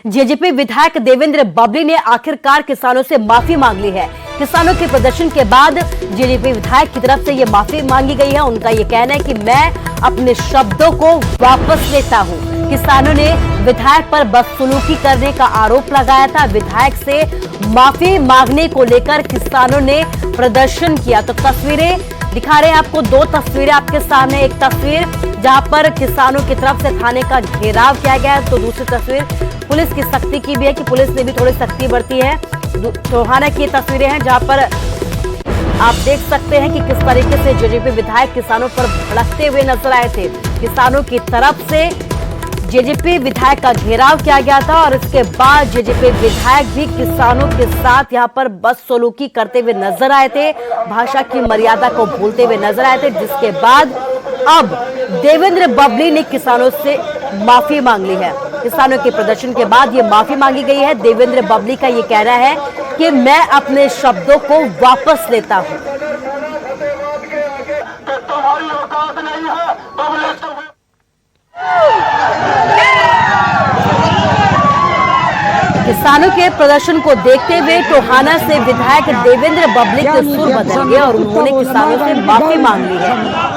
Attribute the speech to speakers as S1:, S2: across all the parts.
S1: JJP विधायक देवेंद्र बबली ने आखिरकार किसानों से माफी मांग ली है। किसानों के प्रदर्शन के बाद जेजेपी विधायक की तरफ से ये माफी मांगी गई है। उनका ये कहना है कि मैं अपने शब्दों को वापस लेता हूं। किसानों ने विधायक पर बदसलूकी करने का आरोप लगाया था। विधायक से माफी मांगने को लेकर किसानों ने प्रदर्शन किया। तो तस्वीरें दिखा रहे हैं आपको, दो तस्वीरें आपके सामने। एक तस्वीर जहां पर किसानों की तरफ से थाने का घेराव किया गया है, तो दूसरी तस्वीर पुलिस की सख्ती की भी है कि पुलिस ने भी थोड़ी सख्ती बरती है। टोहाना की तस्वीरें हैं जहां पर आप देख सकते हैं कि किस तरीके से जेजेपी विधायक किसानों पर भड़कते हुए नजर आए थे। किसानों की तरफ से जेजेपी विधायक का घेराव किया गया था और इसके बाद जेजेपी विधायक भी किसानों के साथ यहां पर बदसलूकी करते हुए नजर आए थे, भाषा की मर्यादा को भूलते हुए नजर आए थे, जिसके बाद अब देवेंद्र बबली ने किसानों से माफी मांग ली है। किसानों के प्रदर्शन के बाद ये माफी मांगी गई है। देवेंद्र बबली का ये कहना है कि मैं अपने शब्दों को वापस लेता हूं। किसानों के प्रदर्शन को देखते हुए टोहाना से विधायक देवेंद्र बबली के सुर बदल गए और उन्होंने किसानों से माफी मांग ली है।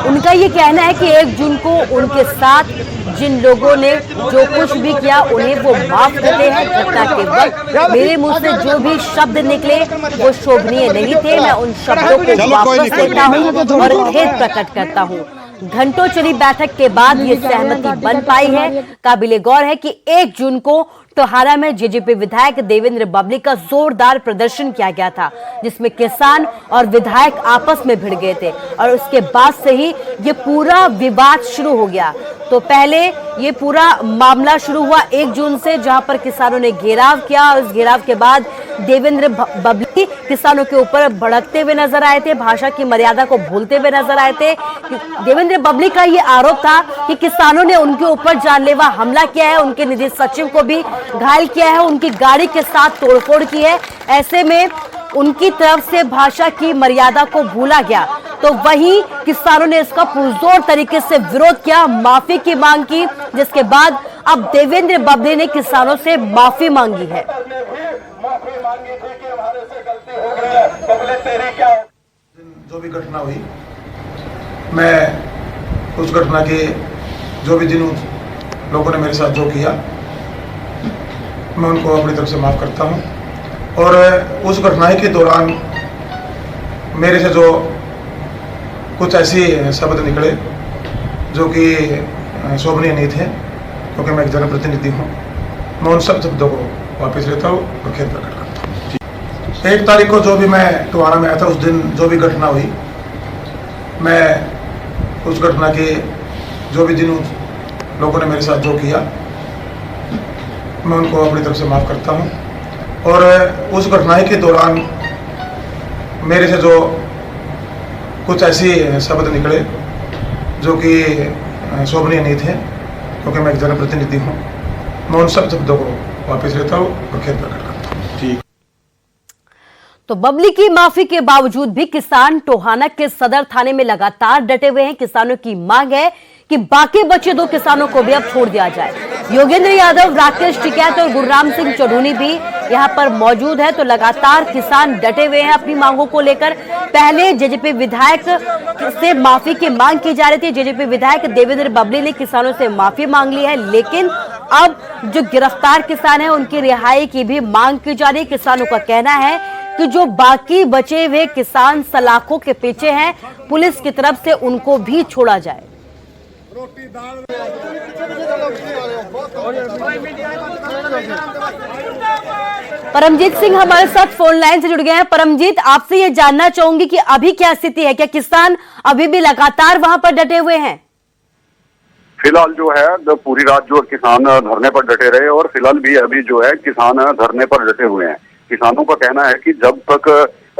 S1: उनका ये कहना है कि 1 जून को उनके साथ जिन लोगों ने जो कुछ भी किया उन्हें वो माफ करते हैं। घटना के वक्त मेरे मुंह से जो भी शब्द निकले वो शोभनीय नहीं थे। मैं उन शब्दों को वापस लेता हूँ और खेद प्रकट करता हूँ। घंटों चली बैठक के बाद ये सहमति बन पाई है। काबिले गौर है कि 1 जून को टोहाना में जेजेपी विधायक देवेंद्र बबली का जोरदार प्रदर्शन किया गया था, जिसमें किसान और विधायक आपस में भिड़ गए थे और उसके बाद से ही ये पूरा विवाद शुरू हो गया। तो पहले ये पूरा मामला शुरू हुआ 1 जून से, जहां पर किसानों ने घेराव किया और इस घेराव के बाद देवेंद्र बबली किसानों के ऊपर भड़कते हुए नजर आए थे, भाषा की मर्यादा को भूलते हुए नजर आए थे। देवेंद्र बबली का ये आरोप था कि किसानों ने उनके ऊपर जानलेवा हमला किया है, उनके निधि सचिव को भी घायल किया है, उनकी गाड़ी के साथ तोड़फोड़ की है। ऐसे में उनकी तरफ से भाषा की मर्यादा को भूला गया, तो वहीं किसानों ने इसका पुरजोर तरीके से विरोध किया, माफी की मांग की, जिसके बाद अब देवेंद्र बबली ने किसानों से माफी मांगी है।
S2: जो भी घटना हुई, मैं उस घटना के जो भी दिन लोगों ने मेरे साथ जो किया, मैं उनको अपनी तरफ से माफ करता हूं। और उस घटना के दौरान मेरे से जो कुछ ऐसे शब्द निकले जो कि शोभनीय नहीं थे, क्योंकि मैं एक जनप्रतिनिधि हूं, मैं उन सब शब्दों को वापस लेता हूं और खेद प्रकट करता हूं। 1 तारीख को जो भी मैं टोहाना में आया था, उस दिन जो भी घटना हुई, मैं उस घटना के जो भी दिन लोगों ने मेरे साथ जो किया, मैं उनको अपनी तरफ से माफ करता हूं। और उस घटना के दौरान मेरे से जो कुछ ऐसे शब्द निकले जो कि शोभनीय नहीं थे, क्योंकि मैं एक जनप्रतिनिधि हूं, मैं उन सब शब्दों को वापस लेता हूं और खेद प्रकट करता हूं। ठीक।
S1: तो बबली की माफी के बावजूद भी किसान टोहाना के सदर थाने में लगातार डटे हुए हैं। किसानों की मांग है कि बाकी बचे 2 किसानों को भी अब छोड़ दिया जाए। योगेंद्र यादव, राकेश टिकैत और गुरराम सिंह चौधरी भी यहां पर मौजूद है। तो लगातार किसान डटे हुए हैं अपनी मांगों को लेकर। पहले जेजेपी विधायक से माफी की मांग की जा रही थी। जेजेपी विधायक देवेंद्र बबली ने किसानों से माफी मांग ली है, लेकिन अब जो गिरफ्तार किसान है उनकी रिहाई की भी मांग की जा रही है। किसानों का कहना है कि जो बाकी बचे हुए किसान सलाखों के पीछे हैं, पुलिस की तरफ से उनको भी छोड़ा जाए। परमजीत सिंह हमारे साथ फोन लाइन से जुड़ गए हैं। परमजीत, आपसे ये जानना चाहूंगी कि अभी क्या स्थिति है, क्या किसान अभी भी लगातार वहां पर डटे हुए हैं?
S3: फिलहाल जो है पूरी रात जो किसान धरने पर डटे रहे और फिलहाल भी अभी जो है किसान धरने पर डटे हुए हैं। किसानों का कहना है कि जब तक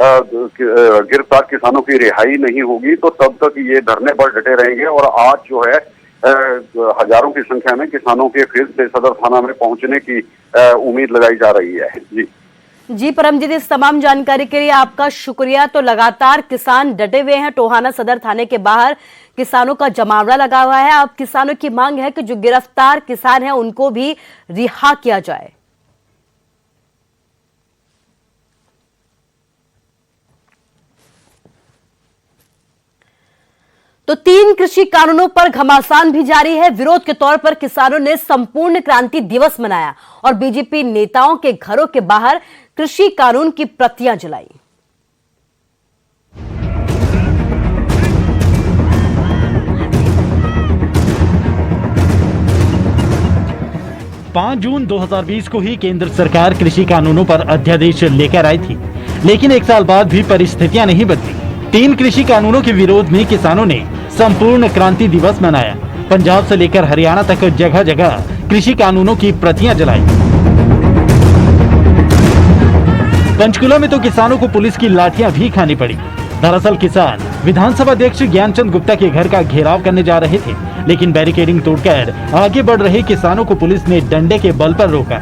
S3: गिरफ्तार किसानों की रिहाई नहीं होगी तो तब तक ये धरने पर डटे रहेंगे। और आज जो है हजारों की संख्या में किसानों के फिर से सदर थाना में पहुंचने की उम्मीद लगाई जा रही है।
S1: जी परमजीत, इस तमाम जानकारी के लिए आपका शुक्रिया। तो लगातार किसान डटे हुए हैं टोहाना सदर थाने के बाहर, किसानों का जमावड़ा लगा हुआ है। अब किसानों की मांग है कि जो गिरफ्तार किसान हैं उनको भी रिहा किया जाए। तो 3 कृषि कानूनों पर घमासान भी जारी है। विरोध के तौर पर किसानों ने संपूर्ण क्रांति दिवस मनाया और बीजेपी नेताओं के घरों के बाहर कृषि कानून की प्रतियां जलाई।
S4: 5 जून 2020 को ही केंद्र सरकार कृषि कानूनों पर अध्यादेश लेकर आई थी, लेकिन 1 साल बाद भी परिस्थितियां नहीं बदली। 3 कृषि कानूनों के विरोध में किसानों ने संपूर्ण क्रांति दिवस मनाया। पंजाब से लेकर हरियाणा तक जगह जगह कृषि कानूनों की प्रतियां जलाई। पंचकुला में तो किसानों को पुलिस की लाठियां भी खानी पड़ी। दरअसल किसान विधानसभा अध्यक्ष ज्ञानचंद गुप्ता के घर का घेराव करने जा रहे थे, लेकिन बैरिकेडिंग तोड़कर आगे बढ़ रहे किसानों को पुलिस ने डंडे के बल पर रोका।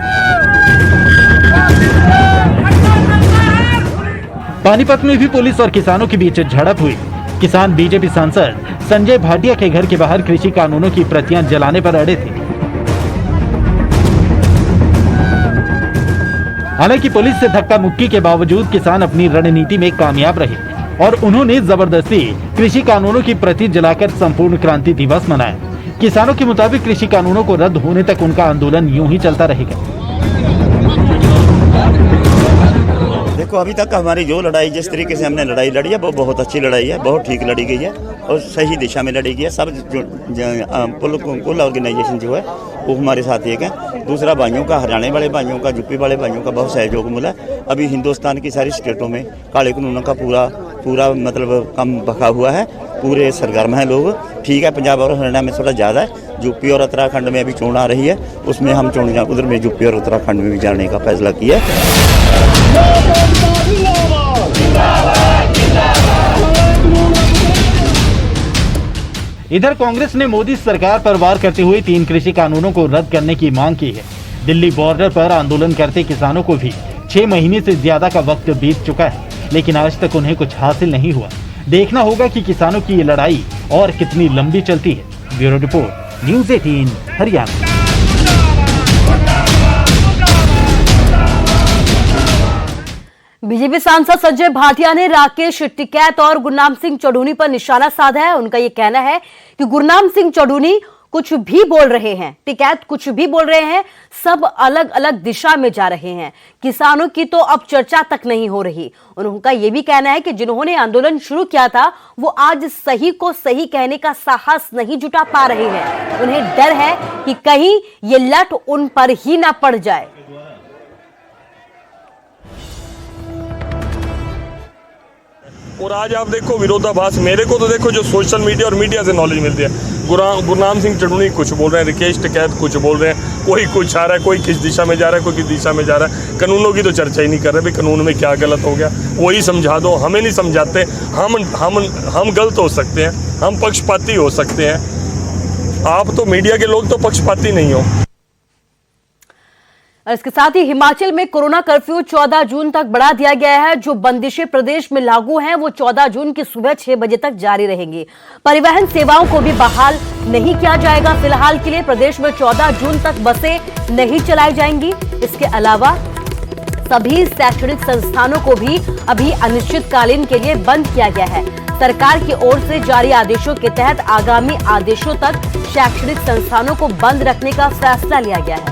S4: पानीपत में भी पुलिस और किसानों के बीच झड़प हुई। किसान बीजेपी सांसद संजय भाटिया के घर के बाहर कृषि कानूनों की प्रतियां जलाने पर अड़े थे। हालांकि पुलिस से धक्का मुक्की के बावजूद किसान अपनी रणनीति में कामयाब रहे और उन्होंने जबरदस्ती कृषि कानूनों की प्रति जलाकर संपूर्ण क्रांति दिवस मनाया। किसानों के मुताबिक कृषि कानूनों को रद्द होने तक उनका आंदोलन यूं ही चलता रहेगा।
S5: देखो, अभी तक हमारी जो लड़ाई, जिस तरीके से हमने लड़ाई लड़ी है, वो बहुत अच्छी लड़ाई है, बहुत ठीक लड़ी गई है और सही दिशा में लड़ी गई है। सब कुल ऑर्गेनाइजेशन जो है वो हमारे साथ एक है। दूसरा, भाइयों का, हरियाणा वाले भाइयों का, यूपी वाले भाइयों का बहुत सहयोग मिला। अभी हिंदुस्तान की सारी स्टेटों में काले कानूनों का पूरा मतलब कम बखा हुआ है, पूरे सरगर्म हैं लोग। ठीक है, पंजाब और हरियाणा में थोड़ा ज़्यादा है। यूपी और उत्तराखंड में अभी चोन आ रही है, उसमें हम चोन उधर में यूपी और उत्तराखंड में भी जाने का फैसला किया है।
S4: इधर कांग्रेस ने मोदी सरकार पर वार करते हुए 3 कृषि कानूनों को रद्द करने की मांग की है। दिल्ली बॉर्डर पर आंदोलन करते किसानों को भी 6 महीने से ज्यादा का वक्त बीत चुका है, लेकिन आज तक उन्हें कुछ हासिल नहीं हुआ। देखना होगा कि किसानों की ये लड़ाई और कितनी लंबी चलती है। Bureau report, news 18 Haryana.
S1: BJP सांसद संजय भाटिया ने राकेश टिकैत और गुरनाम सिंह चढ़ूनी पर निशाना साधा है। उनका यह कहना है कि गुरनाम सिंह चढ़ूनी कुछ भी बोल रहे हैं, टिकैत कुछ भी बोल रहे हैं, सब अलग अलग दिशा में जा रहे हैं। किसानों की तो अब चर्चा तक नहीं हो रही। उनका यह भी कहना है कि जिन्होंने आंदोलन शुरू किया था वो आज सही को सही कहने का साहस नहीं जुटा पा रहे हैं। उन्हें डर है कि कहीं ये लठ उन पर ही ना पड़ जाए।
S6: और आज आप देखो विरोधाभास, मेरे को तो देखो जो सोशल मीडिया और मीडिया से नॉलेज मिलती है, गुरनाम सिंह चढ़ूनी कुछ बोल रहे हैं, राकेश टिकैत कुछ बोल रहे हैं, कोई कुछ आ रहा है, कोई किस दिशा में जा रहा है, कोई किस दिशा में जा रहा है। कानूनों की तो चर्चा ही नहीं कर रहे भाई, कानून में क्या गलत हो गया वही समझा दो। हमें नहीं समझाते, हम गलत हो सकते हैं, हम पक्षपाती हो सकते हैं। आप तो मीडिया के लोग तो पक्षपाती नहीं हो।
S1: और इसके साथ ही हिमाचल में कोरोना कर्फ्यू 14 जून तक बढ़ा दिया गया है। जो बंदिशें प्रदेश में लागू हैं वो 14 जून की सुबह 6 बजे तक जारी रहेंगी। परिवहन सेवाओं को भी बहाल नहीं किया जाएगा। फिलहाल के लिए प्रदेश में 14 जून तक बसें नहीं चलाई जाएंगी। इसके अलावा सभी शैक्षणिक संस्थानों को भी अभी अनिश्चितकालीन के लिए बंद किया गया है। सरकार की ओर से जारी आदेशों के तहत आगामी आदेशों तक शैक्षणिक संस्थानों को बंद रखने का फैसला लिया गया है।